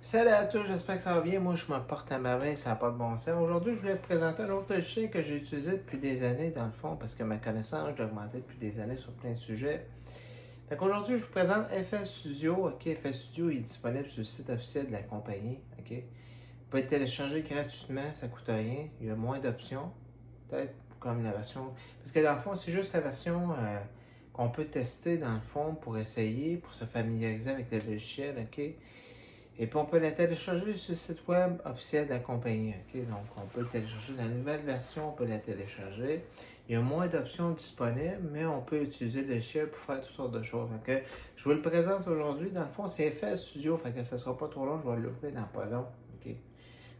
Salut à tous, j'espère que ça va bien. Moi, je me porte à merveille, ça n'a pas de bon sens. Aujourd'hui, je voulais vous présenter un autre logiciel que j'ai utilisé depuis des années, dans le fond, parce que ma connaissance, j'ai augmenté depuis des années sur plein de sujets. Fait qu'aujourd'hui, je vous présente FL Studio. OK, FL Studio est disponible sur le site officiel de la compagnie. OK, vous pouvez le télécharger gratuitement, ça ne coûte rien. Il y a moins d'options, peut-être comme la version. Parce que dans le fond, c'est juste la version qu'on peut tester, dans le fond, pour essayer, pour se familiariser avec le logiciel. OK. Et puis on peut la télécharger sur le site web officiel de la compagnie. OK? Donc on peut télécharger la nouvelle version, on peut la télécharger. Il y a moins d'options disponibles, mais on peut utiliser le logiciel pour faire toutes sortes de choses. Donc, je vous le présente aujourd'hui. Dans le fond, c'est FL Studio, fait que ça ne sera pas trop long, je vais l'ouvrir dans pas long. OK?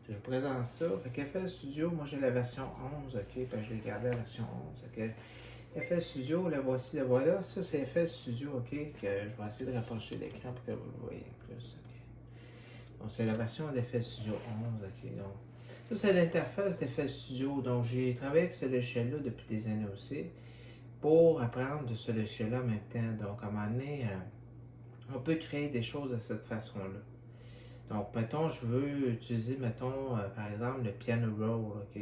Je vous présente ça. Fait que FL Studio, moi j'ai la version 11, OK? Fait que je l'ai gardé la version 11. OK? FL Studio, la voici, la voilà. Ça, c'est FL Studio, OK? Que je vais essayer de rapprocher l'écran pour que vous le voyez plus. OK? Donc, c'est la version d'Effet Studio 11. OK, donc, ça, c'est l'interface d'Effet Studio. Donc, j'ai travaillé avec ce logiciel-là depuis des années aussi pour apprendre de ce logiciel-là en même temps. Donc, à un moment donné, on peut créer des choses de cette façon-là. Donc, mettons, je veux utiliser, mettons, par exemple, le piano roll. OK?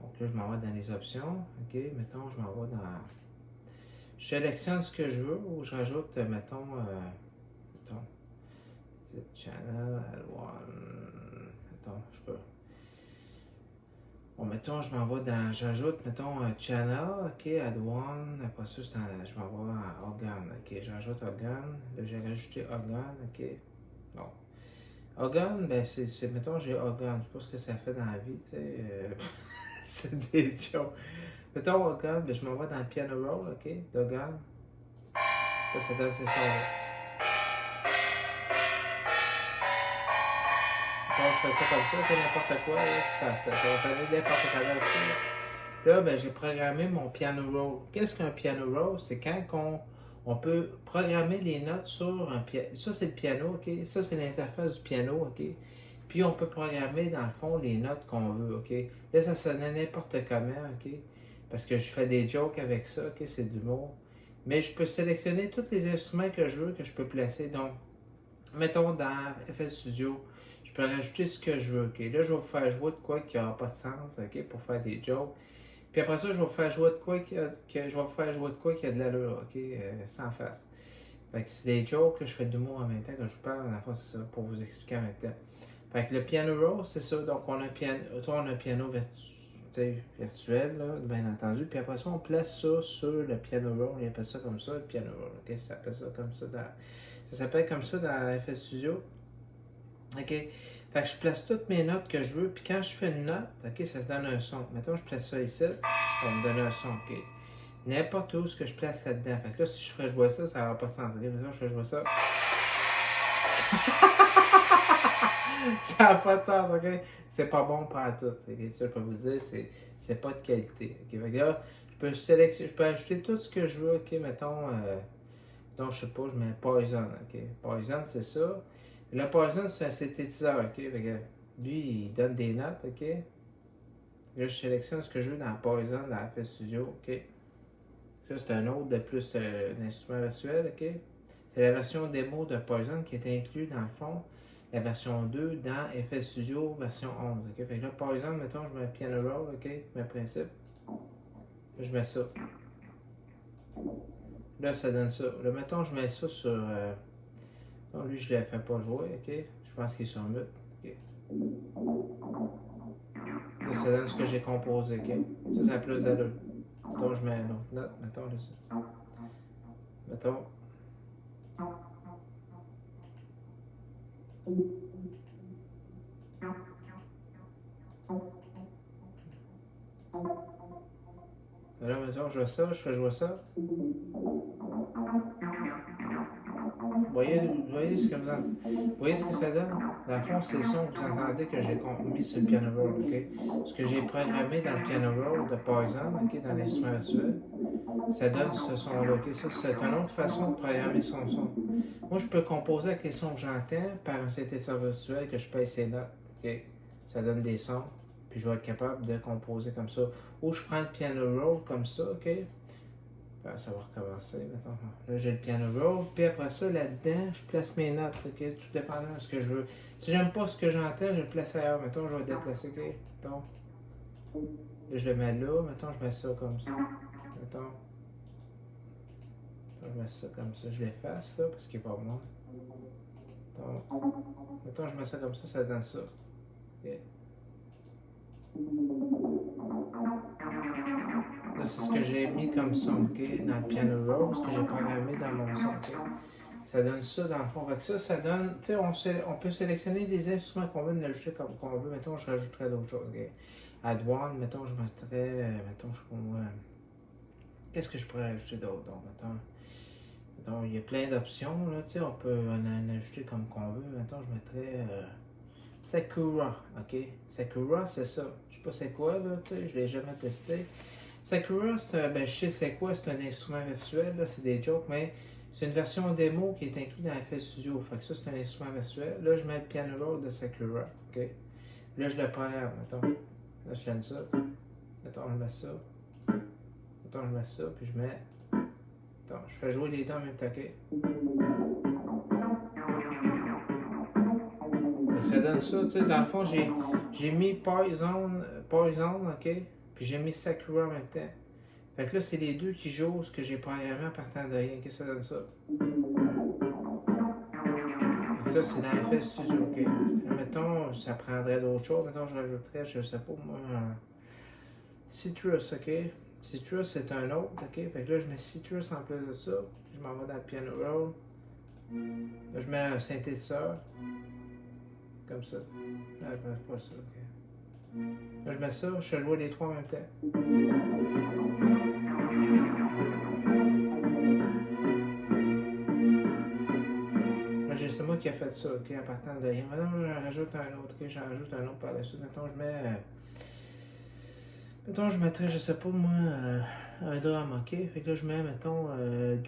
Donc, là, je m'en vais dans les options. OK? Mettons, je m'en vais dans. Je sélectionne ce que je veux ou je rajoute, mettons, channel, L1. Attends, je peux. Bon, mettons, je m'en vais dans. J'ajoute, mettons, un channel, OK, add one. Après ça, je m'en vais en organe, OK. J'ajoute organe. Là, j'ai rajouté organe, OK. Bon. Organe, ben, mettons, j'ai organe. Je sais pas ce que ça fait dans la vie, tu sais. C'est des jokes. Mettons, organe, ben, je m'en vais dans le piano roll, OK, d'organe. Là, ça donne ces sons-là. Quand je fais ça comme ça, c'est n'importe quoi, là. Ça va sonner n'importe quelle chose. Là, ben, j'ai programmé mon piano roll. Qu'est-ce qu'un piano roll? C'est quand on peut programmer les notes sur un piano. Ça, c'est le piano, OK? Ça, c'est l'interface du piano, OK? Puis, on peut programmer, dans le fond, les notes qu'on veut, OK? Là, ça sonne n'importe comment, OK? Parce que je fais des jokes avec ça, OK? C'est de l'humour. Mais je peux sélectionner tous les instruments que je veux, que je peux placer. Donc, mettons dans FL Studio, je peux rajouter ce que je veux, OK? Là, je vais vous faire jouer de quoi qui n'aura pas de sens, OK? Pour faire des jokes. Puis après ça, je vais vous faire jouer de quoi qui a de l'allure, OK? Sans face. Fait que c'est des jokes, là, je fais de l'humour en même temps quand je vous parle. Dans le fond, c'est ça, pour vous expliquer en même temps. Fait que le piano roll, c'est ça. Donc, on a un piano virtuel, là, bien entendu. Puis après ça, on place ça sur le piano roll. On appelle ça comme ça, le piano roll. OK? Ça s'appelle ça comme ça ça s'appelle comme ça dans FL Studio. OK? Fait que je place toutes mes notes que je veux, puis quand je fais une note, OK, ça se donne un son. Maintenant, je place ça ici, ça va me donner un son, OK? N'importe où ce que je place là-dedans. Fait que là, si je ferais jouer ça, ça n'aura pas de sens. OK? Maintenant, je ferais jouer ça. Ça n'a pas de sens, OK? C'est pas bon pour tout. OK? Ça, je peux vous dire, c'est pas de qualité. OK? Fait que là, je peux ajouter tout ce que je veux, OK? Mettons, donc, je sais pas, je mets Poison, OK? Poison, c'est ça. Le Poison, c'est un synthétiseur, OK? Fait que lui, il donne des notes, OK? Là, je sélectionne ce que je veux dans Poison, dans FL Studio, OK? Ça, c'est un autre de plus d'instrument virtuel, OK? C'est la version démo de Poison qui est inclus dans le fond, la version 2 dans FL Studio version 11, OK? Fait que là, Poison, mettons, je mets Piano Roll, OK? Mes principes. Là, je mets ça. Là, ça donne ça. Là, mettons, je mets ça sur. Non, lui, je ne le fais pas jouer, OK? Je pense qu'il est sur mute, OK? Là, ça donne ce que j'ai composé, OK? Ça a plus d'allure. Mettons, je mets une autre note. Mettons, là, ça. Mettons. Là, mettons, je fais ça, je fais jouer ça. Voyez ce que voyez ce que ça donne? Dans le fond, c'est le son que vous entendez que j'ai mis sur le piano roll, OK? Ce que j'ai programmé dans le piano roll de Poison, OK, dans l'instrument virtuel, ça donne ce son-là, OK? Ça, c'est une autre façon de programmer son son. Moi, je peux composer avec les sons que j'entends par un synthétiseur virtuel que je paye ses notes, OK? Ça donne des sons, puis je vais être capable de composer comme ça. Ou je prends le piano roll comme ça, OK? Ben, ça va recommencer, mettons. Là, j'ai le piano roll, puis après ça, là-dedans, je place mes notes, ok? Tout dépendant de ce que je veux. Si j'aime pas ce que j'entends, je le place ailleurs. Mettons, je vais le déplacer, ok? Mettons. Là, je le mets là, mettons, je mets ça comme ça. Mettons. Je mets ça comme ça. Je l'efface, ça, parce qu'il est pas bon. Mettons, je mets ça comme ça donne ça. Ok? Là, c'est ce que j'ai mis comme son, ok? Dans le piano roll, ce que j'ai programmé dans mon son, ok? Ça donne ça dans le fond. Fait que ça donne, tu sais, on peut sélectionner des instruments qu'on veut, l'ajouter comme qu'on veut. Mettons, je rajouterais d'autres choses, ok? Add one, mettons, je mettrais, mettons, je pourrais, qu'est-ce que je pourrais ajouter d'autre? Donc, mettons, il y a plein d'options, là, tu sais, on peut en ajouter comme qu'on veut. Mettons, je mettrais Sakura, ok? Sakura, c'est ça. Je sais pas c'est quoi, là, tu sais, je l'ai jamais testé. Sakura, ben, je sais c'est quoi, c'est un instrument virtuel, là, c'est des jokes, mais c'est une version démo qui est inclue dans FL Studio. Fait que ça, c'est un instrument virtuel. Là, je mets le piano roll de Sakura, ok? Là, je le programme, mettons. Là, je donne ça. Mettons, je mets ça. Mettons, je mets ça, puis je mets. Attends, je fais jouer les deux en même temps, ok? Ça donne ça, tu sais, dans le fond, j'ai mis Poison, ok? Puis j'ai mis Sakura en même temps. Fait que là, c'est les deux qui jouent ce que j'ai programmé en partant de rien. Qu'est-ce que ça donne ça? Fait que là, c'est dans FL Studio, ok? Là, mettons, ça prendrait d'autres choses. Mettons, je rajouterais, je sais pas, moi, Citrus, ok? Citrus, c'est un autre, ok? Fait que là, je mets Citrus en plus de ça. Je m'en vais dans le piano roll. Là, je mets un synthétiseur. Comme ça. Ah, ben, pas ça, ok. Là, je mets ça, je fais jouer les trois en même temps. Là, c'est moi qui ai fait ça, ok, en partant de rien. Maintenant, j'en rajoute un autre, ok, j'en rajoute un autre par la suite. Mettons, je mets. Mettons, je mettrais, je sais pas moi, un drum, ok? Fait que là, je mets, mettons,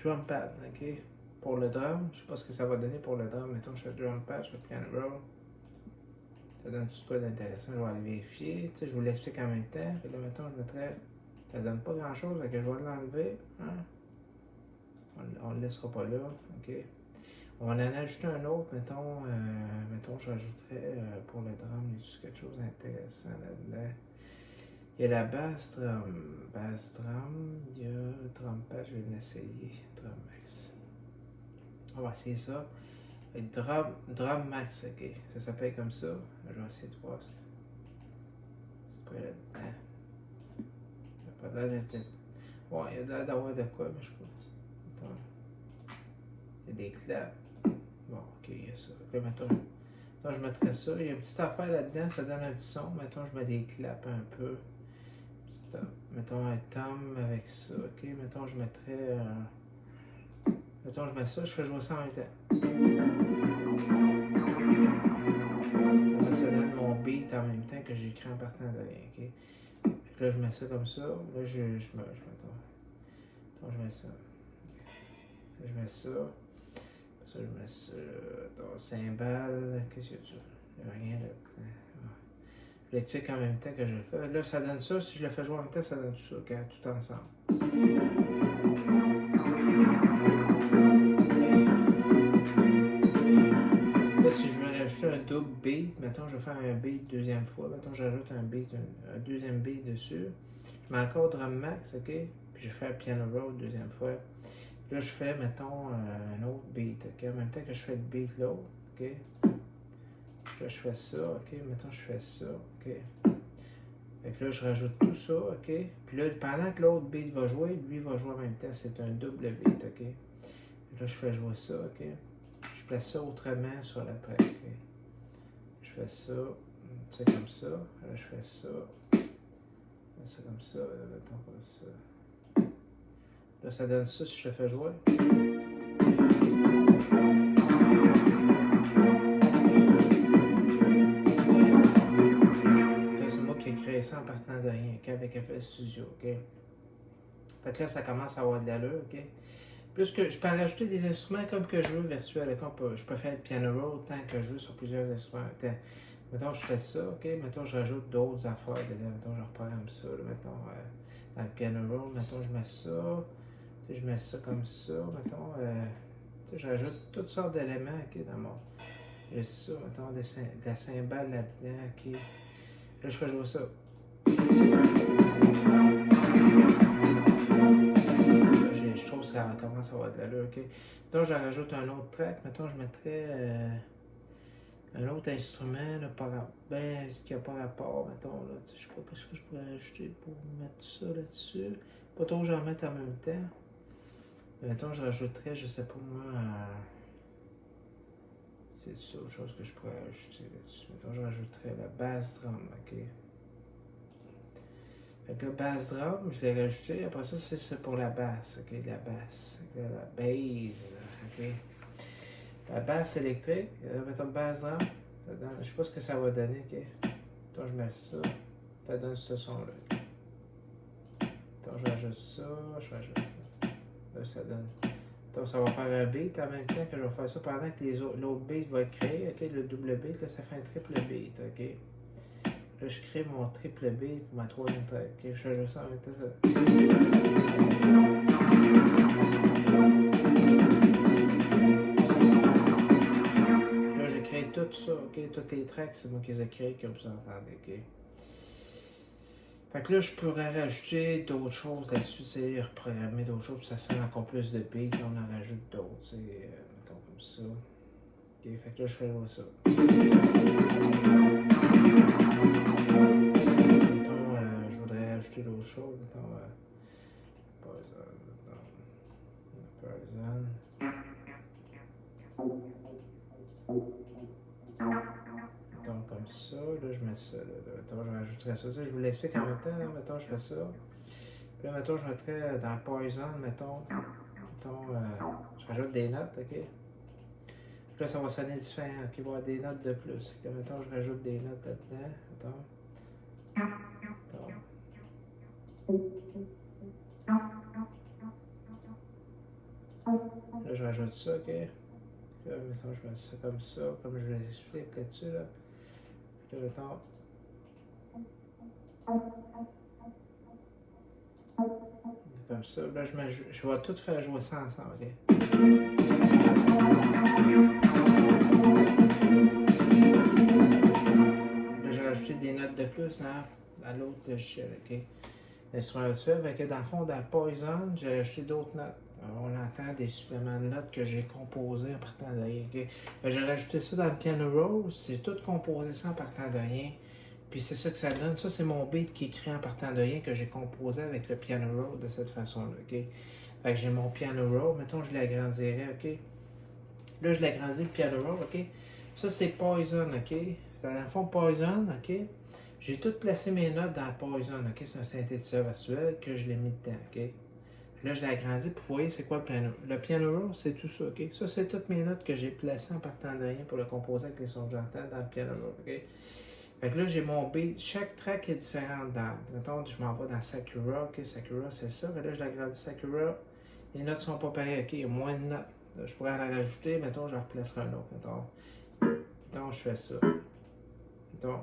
drum pad, ok? Pour le drum, je sais pas ce que ça va donner pour le drum. Mettons, je fais drum pad, je fais piano roll. Ça donne tout quoi d'intéressant, je vais aller vérifier. Tu sais, je vous l'explique en même temps. Fait que là, mettons, je mettrais. Ça donne pas grand chose, fait que je vais l'enlever. Hein? On le laissera pas là, ok? On va en ajouter un autre, mettons, je rajouterais pour le drum, il y a quelque chose d'intéressant là-dedans. Il y a la bass drum, il y a drum pad, je vais l'essayer, drum max. On va essayer ça. Drum max, ok, ça s'appelle comme ça. Je vais essayer de voir ça. C'est quoi là-dedans? Il n'y a pas l'air d'être. Ouais, il y a l'air d'avoir de quoi, mais je sais pas. Attends. Il y a des claps. Bon, ok, il y a ça. Là, mettons, je mettrais ça. Il y a une petite affaire là-dedans, ça donne un petit son. Mettons, je mets des claps un peu. Mettons un tom avec ça, ok? Mettons, je mettrais. Mettons, je mets ça, je fais jouer ça en même temps. Là, ça donne mon beat en même temps que j'écris en partant de rien, ok? Puis là, je mets ça comme ça. Là, je mets. Attends, je mets ça. Là, je mets ça. Ça, je mets ça. Dans cymbales. Qu'est-ce qu'il y a dessus? Il n'y a rien là-dedans. Je l'explique en même temps que je le fais. Là, ça donne ça. Si je le fais jouer en même temps, ça donne tout ça, okay? Tout ensemble. Là, si je veux rajouter un double beat, mettons, je vais faire un beat deuxième fois. Mettons, j'ajoute un deuxième beat dessus. Je mets encore drum max, ok? Puis je fais un piano roll deuxième fois. Là, je fais, mettons, un autre beat, ok? En même temps que je fais le beat l'autre, ok? Là, je fais ça, ok? Mettons, je fais ça, ok? Fait que là, je rajoute tout ça, ok? Puis là, pendant que l'autre beat va jouer, lui va jouer en même temps. C'est un double beat, ok? Là, je fais jouer ça, ok? Je place ça autrement sur la track, ok? Je fais ça, c'est comme ça. Là, je fais ça. C'est comme ça, là, mettons comme ça. Là, ça donne ça si je le fais jouer. Là, c'est moi qui ai créé ça en partant de rien, ok? Avec FL Studio, ok? Fait que là, ça commence à avoir de l'allure, ok? Plus que je peux rajouter des instruments comme que je veux virtuels. Je peux faire le piano roll tant que je veux sur plusieurs instruments. Mettons, je fais ça, ok? Mettons, je rajoute d'autres affaires dedans. Mettons, je reprogramme ça. Là, mettons, dans le piano roll, mettons, je mets ça. Je mets ça comme ça, mettons. Je rajoute toutes sortes d'éléments, ok, dans mon. J'ai ça, mettons, de la cymbale là-dedans, ok. Là, je fais jouer ça. Je trouve que ça commence à avoir de l'allure, ok. Donc, je rajoute un autre track, mettons, je mettrais un autre instrument, là, qui n'a pas rapport, mettons, là. Je sais pas qu'est-ce que je pourrais ajouter pour mettre ça là-dessus. Pas trop que j'en mette en même temps. Mais mettons, je rajouterais, je sais pas moi, c'est autre chose que je pourrais ajouter là-dessus. Mettons, je rajouterais la bass drum, ok. Fait que le bass drum, je l'ai rajouté. Après ça, c'est pour la basse, ok, la basse. La bass, ok. La basse électrique, mettons bass drum. Je sais pas ce que ça va donner, ok. Attends, je mets ça. Ça donne ce son-là. Attends, je rajoute ça, je rajoute ça. Là, ça donne. Donc, ça va faire un beat en même temps que je vais faire ça pendant que l'autre beat va être créé. Ok, le double beat, là, ça fait un triple beat. Ok. Là, je crée mon triple beat pour ma troisième track. Ok, je fais ça en même temps. Là, j'ai créé tout ça. Ok, tous les tracks, c'est moi qui les ai créés, comme vous entendez. Ok. Fait que là, je pourrais rajouter d'autres choses là-dessus, tu sais, reprogrammer d'autres choses, puis ça sent encore plus de beats, là, on en rajoute d'autres, tu sais, mettons comme ça. Ok, fait que là, je fais ça. Mettons, je voudrais ajouter d'autres choses, mettons, Poison. Mettons comme ça, là, je mets ça, là, mettons, je rajouterais ça, tu sais, je vous l'explique en même temps, là, mettons, je fais ça. Puis là, mettons, je mettrais dans Poison, mettons, je rajoute des notes, ok? Puis là, ça va sonner différent, ok? Il va y avoir des notes de plus. Puis là, mettons, je rajoute des notes là-dedans, mettons. Là, je rajoute ça, ok? Puis là, mettons, je mets ça comme ça, comme je vous explique là-dessus, là. Puis là, mettons. Comme ça. Là, je vais tout faire jouer ça ensemble, ok? Là, j'ai rajouté des notes de plus dans l'autre logiciel, ok? L'instrument virtuel, fait que dans le fond, dans Poison, j'ai rajouté d'autres notes. Alors, on entend des suppléments de notes que j'ai composés en partant de rien, ok? J'ai rajouté ça dans le piano roll, c'est tout composé ça en partant de rien. Puis c'est ça que ça donne. Ça, c'est mon beat qui est créé en partant de rien que j'ai composé avec le piano roll de cette façon-là, ok? Fait que j'ai mon piano roll. Mettons, je l'agrandirais, ok? Là, je l'agrandis le piano roll, ok? Ça, c'est Poison, ok? C'est dans le fond Poison, ok? J'ai tout placé mes notes dans Poison, ok? C'est un synthétiseur virtuel que je l'ai mis dedans, ok? Là, je l'ai agrandi pour vous voyez c'est quoi le piano. Le piano roll, c'est tout ça, ok? Ça, c'est toutes mes notes que j'ai placées en partant de rien pour le composer avec les sons que j'entends dans le piano roll, ok? Fait que là, j'ai mon beat. Chaque track est différent dans. Mettons, je m'en vais dans Sakura. Ok, Sakura, c'est ça. Mais là, je l'agrandis Sakura. Les notes sont pas pareilles. Ok, il y a moins de notes. Là, je pourrais en rajouter. Mettons, je replacerai un autre. Mettons, je fais ça. Mettons.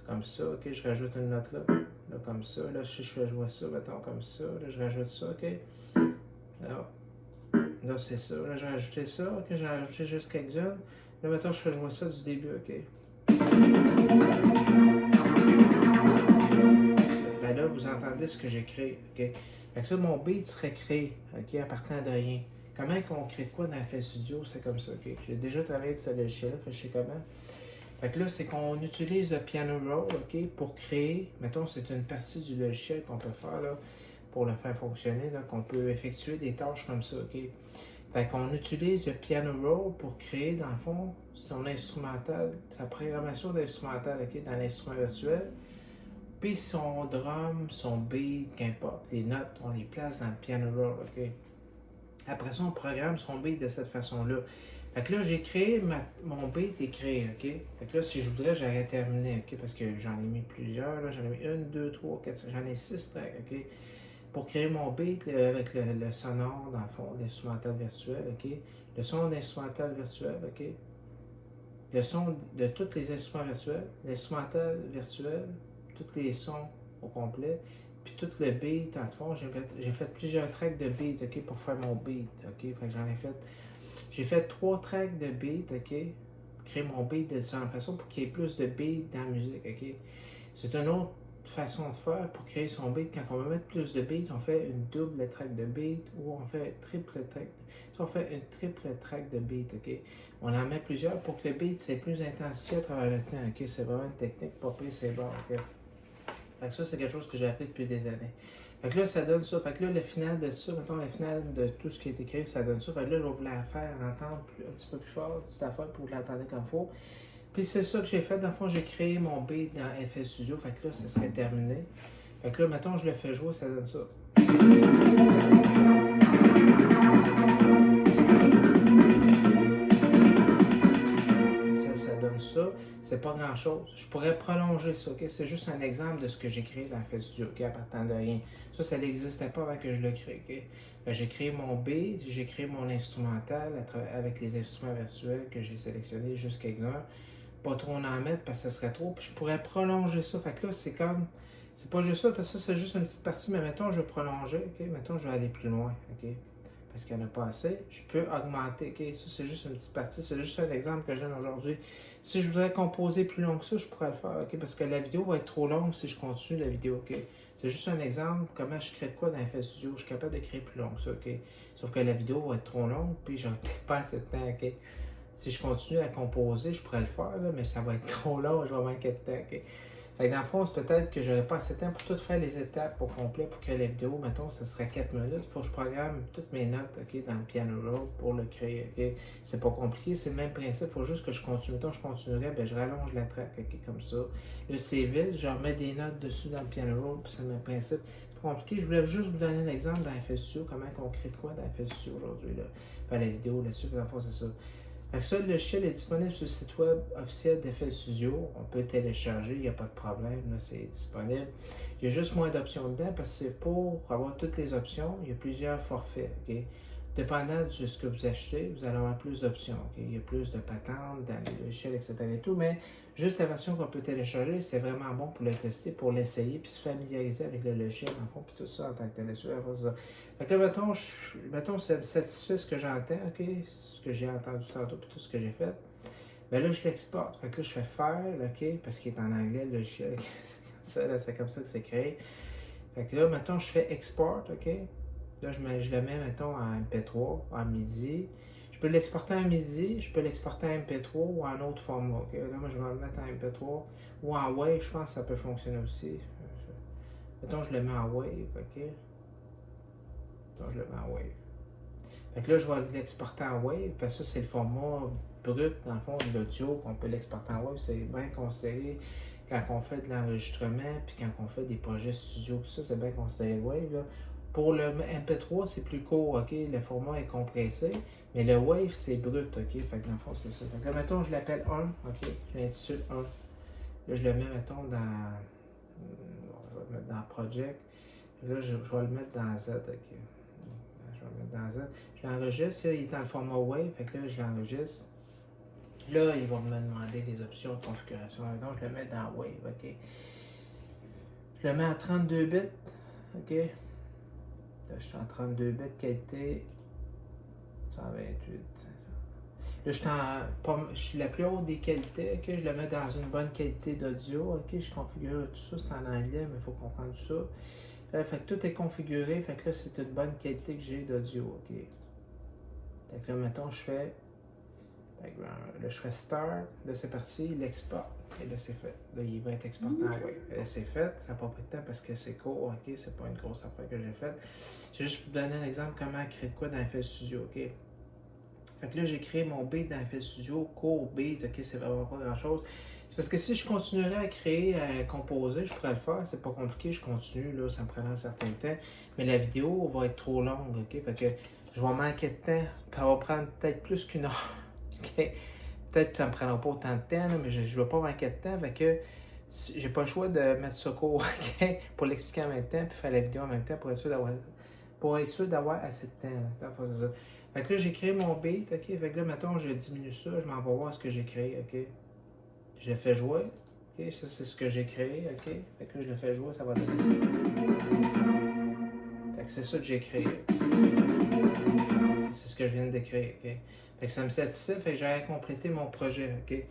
Comme ça. Ok, je rajoute une note là. Là, comme ça. Là, si je fais jouer ça, mettons, comme ça. Là, je rajoute ça. Ok. Là, c'est ça. Là, j'ai rajouté ça. Ok, j'ai rajouté juste quelques-unes. Là, mettons, je fais jouer ça du début. Ok. Ben là, vous entendez ce que j'ai créé, ok? Fait que ça, mon beat serait créé, ok, à partir de rien. Comment on crée de quoi dans FL Studio? C'est comme ça, ok? J'ai déjà travaillé avec ce logiciel-là, fait que je sais comment. Fait que là, c'est qu'on utilise le piano roll, ok, pour créer, mettons, c'est une partie du logiciel qu'on peut faire, là, pour le faire fonctionner, là, qu'on peut effectuer des tâches comme ça, ok? Fait qu'on utilise le piano roll pour créer, dans le fond, son instrumental, sa programmation d'instrumental, ok, dans l'instrument virtuel. Puis son drum, son beat, qu'importe, les notes, on les place dans le piano roll, ok? Après ça, on programme son beat de cette façon-là. Fait que là, j'ai créé, mon beat est créé, ok? Fait que là, si je voudrais, j'aurais terminé, ok? Parce que j'en ai mis plusieurs, là, j'en ai mis une, deux, trois, quatre, j'en ai 6 tracks, ok? Pour créer mon beat avec le sonore, dans le fond, l'instrumental virtuel, ok? Le son d'instrumental virtuel, ok? Le son de tous les instruments virtuels, l'instrumental virtuel, tous les sons au complet, puis tout le beat, en fond, j'ai fait plusieurs tracks de beat, ok, pour faire mon beat, ok, fait que j'ai fait 3 tracks de beat, ok, créer mon beat de différentes façons pour qu'il y ait plus de beat dans la musique, ok. C'est une autre façon de faire pour créer son beat. Quand on veut mettre plus de beat, on fait une double track de beat ou on fait triple track. Si on fait une triple track de beat, ok. On en met plusieurs pour que le beat c'est plus intensifié à travers le temps, ok. C'est vraiment une technique, pas pire, c'est bon, ok. Fait que ça, c'est quelque chose que j'ai appris depuis des années. Fait que là, ça donne ça. Fait que là, le final de ça, mettons, le final de tout ce qui a été créé, ça donne ça. Fait que là, je vais vous la faire entendre un petit peu plus fort, une petite affaire pour que vous l'entendez comme il faut. Puis c'est ça que j'ai fait. Dans le fond, j'ai créé mon beat dans FL Studio. Fait que là, ça serait terminé. Fait que là, mettons, je le fais jouer, ça donne ça. Ça donne ça. C'est pas grand chose. Je pourrais prolonger ça, ok? C'est juste un exemple de ce que j'ai créé dans FL Studio, ok? À partir de rien. Ça n'existait pas avant que je le crée, ok? J'ai créé mon beat, j'ai créé mon instrumental avec les instruments virtuels que j'ai sélectionnés jusqu'à quelques-uns. Pas trop en mettre parce que ça serait trop. Puis je pourrais prolonger ça. Fait que là, c'est comme. C'est pas juste ça, parce que ça, c'est juste une petite partie. Mais mettons, je vais prolonger. OK? Mettons, je vais aller plus loin. OK? Parce qu'il n'y en a pas assez. Je peux augmenter. OK? Ça, c'est juste une petite partie. C'est juste un exemple que je donne aujourd'hui. Si je voudrais composer plus long que ça, je pourrais le faire. OK? Parce que la vidéo va être trop longue si je continue la vidéo. OK? C'est juste un exemple. Comment je crée de quoi dans FL Studio. Je suis capable de créer plus long que ça. OK? Sauf que la vidéo va être trop longue. Puis j'aurai peut-être pas assez de temps. OK? Si je continue à composer, je pourrais le faire, là, mais ça va être trop long, je vais manquer de temps. Okay? Fait que dans le fond, c'est peut-être que j'aurais pas assez de temps pour tout faire les étapes au complet pour créer la vidéo. Mettons, ça serait 4 minutes. Il faut que je programme toutes mes notes, okay, dans le Piano Roll pour le créer. Okay? C'est pas compliqué, c'est le même principe. Il faut juste que je continue. Mettons, je continuerais, ben, je rallonge la track, okay, comme ça. Là, c'est vide, je remets des notes dessus dans le Piano Roll, puis c'est le même principe. C'est pas compliqué. Je voulais juste vous donner un exemple dans FL Studio, comment on crée de quoi dans FL Studio aujourd'hui. Là. Faire la vidéo là-dessus, dans le fond, c'est ça. Fait que ça, le shell est disponible sur le site web officiel d'FL Studio. On peut télécharger, il n'y a pas de problème, là, c'est disponible. Il y a juste moins d'options dedans parce que c'est pour avoir toutes les options, il y a plusieurs forfaits. Okay? Dépendant de ce que vous achetez, vous allez avoir plus d'options. Okay? Il y a plus de patentes dans les logiciels, etc. Et tout, mais juste la version qu'on peut télécharger, c'est vraiment bon pour le tester, pour l'essayer, puis se familiariser avec le logiciel, en fond, puis tout ça en tant que tel. Fait que là, mettons, ça me satisfait ce que j'entends, ok? Ce que j'ai entendu tantôt, puis tout ce que j'ai fait. Ben là, je l'exporte. Fait que là, je fais faire, ok? Parce qu'il est en anglais, le logiciel. C'est comme ça que c'est créé. Fait que là, mettons, je fais export, ok? Là, je le mets, mettons, en MP3, en MIDI. Je peux l'exporter en MIDI, je peux l'exporter en MP3 ou en autre format. Okay? Là, moi, je vais le mettre en MP3 ou en Wave, je pense que ça peut fonctionner aussi. Mettons, je le mets en Wave, ok? Mettons, je le mets en Wave. Fait que là, je vais l'exporter en Wave, parce que ça, c'est le format brut, dans le fond, de l'audio, qu'on peut l'exporter en Wave. C'est bien considéré quand on fait de l'enregistrement, puis quand on fait des projets studio, puis ça, c'est bien considéré Wave, là. Pour le MP3, c'est plus court, ok? Le format est compressé, mais le Wave, c'est brut, ok? Fait que dans le fond, c'est ça. Fait que là, mettons, je l'appelle 1, ok? Je l'intitule 1. Là, je le mets, mettons, je vais le mettre dans Project. Là, je vais le mettre dans Z, ok? Je vais le mettre dans Z. Je l'enregistre, il est dans le format Wave, fait que là, je l'enregistre. Là, il va me demander des options de configuration. Donc, je le mets dans Wave, ok? Je le mets en 32 bits, ok? Là, je suis en 32 bits qualité 128, 500. Là, je suis la plus haute des qualités, ok? Je le mets dans une bonne qualité d'audio, ok? Je configure tout ça, c'est en anglais, mais il faut comprendre tout ça. Fait que tout est configuré, fait que là, c'est une bonne qualité que j'ai d'audio, ok? Fait que là, mettons, je fais background. Là, je fais start, là, c'est parti, il exporte. Et là, c'est fait. Là, il va être exporté en Wave. Là, c'est fait. Ça n'a pas pris de temps parce que c'est court, ok? C'est pas une grosse affaire que j'ai faite. J'ai juste pour vous donner un exemple comment créer de quoi dans FL Studio, ok? Fait que là, j'ai créé mon beat dans FL Studio, court beat, ok? C'est vraiment pas grand chose. C'est parce que si je continuerais à créer, à composer, je pourrais le faire. C'est pas compliqué, je continue, là, ça me prendra un certain temps. Mais la vidéo va être trop longue, ok? Fait que je vais manquer de temps. Ça va prendre peut-être plus qu'une heure, ok? Peut-être que ça ne me prendra pas autant de temps, là, mais je ne vais pas manquer de temps. Fait que j'ai pas le choix de mettre ça court, okay, pour l'expliquer en même temps, puis faire la vidéo en même temps pour être sûr d'avoir assez de temps. C'est ça. Fait que là, j'ai créé mon beat, ok? Fait que là, mettons, je diminue ça, je m'en vais voir ce que j'ai créé, ok? Je le fais jouer, ok? OK? Ça, c'est ce que j'ai créé, OK? Fait que là, je le fais jouer, ça va donner ça. Fait que c'est ça que j'ai créé. C'est ce que je viens de créer, OK? Fait que ça me satisfait, fait que j'ai complété mon projet, OK?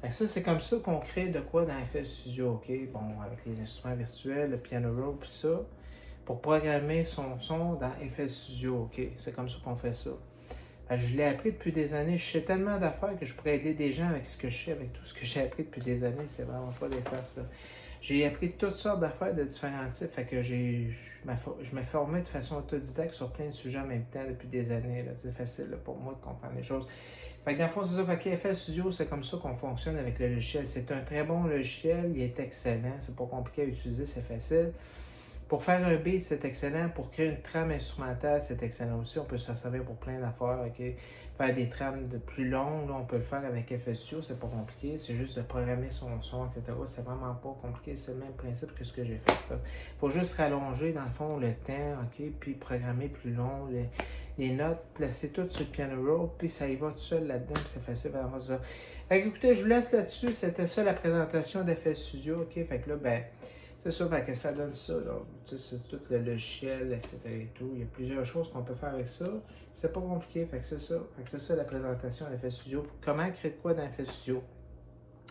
Fait que ça, c'est comme ça qu'on crée de quoi dans FL Studio, OK? Bon, avec les instruments virtuels, le piano roll, puis ça, pour programmer son son dans FL Studio, OK? C'est comme ça qu'on fait ça. Je l'ai appris depuis des années. Je sais tellement d'affaires que je pourrais aider des gens avec ce que je sais, avec tout ce que j'ai appris depuis des années. C'est vraiment pas des faces, ça. J'ai appris toutes sortes d'affaires de différents types. Fait que je me formais de façon autodidacte sur plein de sujets en même temps depuis des années. C'est facile là, pour moi de comprendre les choses. Fait que dans le fond, c'est ça. Fait que FL Studio, c'est comme ça qu'on fonctionne avec le logiciel. C'est un très bon logiciel. Il est excellent. C'est pas compliqué à utiliser. C'est facile. Pour faire un beat, c'est excellent. Pour créer une trame instrumentale, c'est excellent aussi. On peut s'en servir pour plein d'affaires. Okay? Faire des trames de plus longues, là, on peut le faire avec FL Studio, c'est pas compliqué. C'est juste de programmer son son, etc. C'est vraiment pas compliqué. C'est le même principe que ce que j'ai fait. Il faut juste rallonger, dans le fond, le temps, OK? Puis programmer plus long, les notes, placer tout sur le piano roll, puis ça y va tout seul là-dedans, puis c'est facile à faire ça. Fait que, écoutez, je vous laisse là-dessus. C'était ça la présentation d'FL Studio, OK? Fait que là, ben. C'est ça, fait que ça donne ça, là. C'est tout le logiciel, etc. et tout. Il y a plusieurs choses qu'on peut faire avec ça. C'est pas compliqué, fait que c'est ça. Fait que c'est ça la présentation d'FL Studio. Comment créer de quoi dans FL Studio?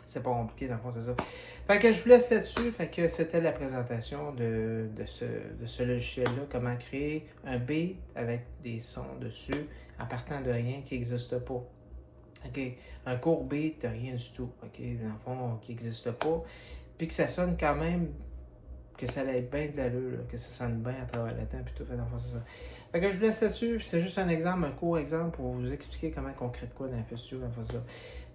C'est pas compliqué, dans le fond, c'est ça. Fait que je vous laisse là-dessus. Fait que c'était la présentation de ce logiciel-là. Comment créer un beat avec des sons dessus en partant de rien qui n'existe pas. OK? Un court beat, rien du tout. OK? Dans le fond, qui n'existe pas. Puis que ça sonne quand même, que ça aille bien de l'allure, que ça sonne bien à travers le temps, puis tout, c'est ça. Fait que je vous laisse là-dessus, c'est juste un exemple, un court exemple pour vous expliquer comment on crée de quoi dans FL Studio, ça.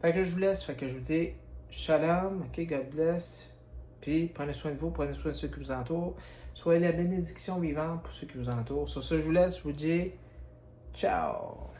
Fait que je vous laisse, fait que je vous dis shalom, OK, God bless, puis prenez soin de vous, prenez soin de ceux qui vous entourent, soyez la bénédiction vivante pour ceux qui vous entourent. Sur ce, je vous laisse, je vous dis ciao!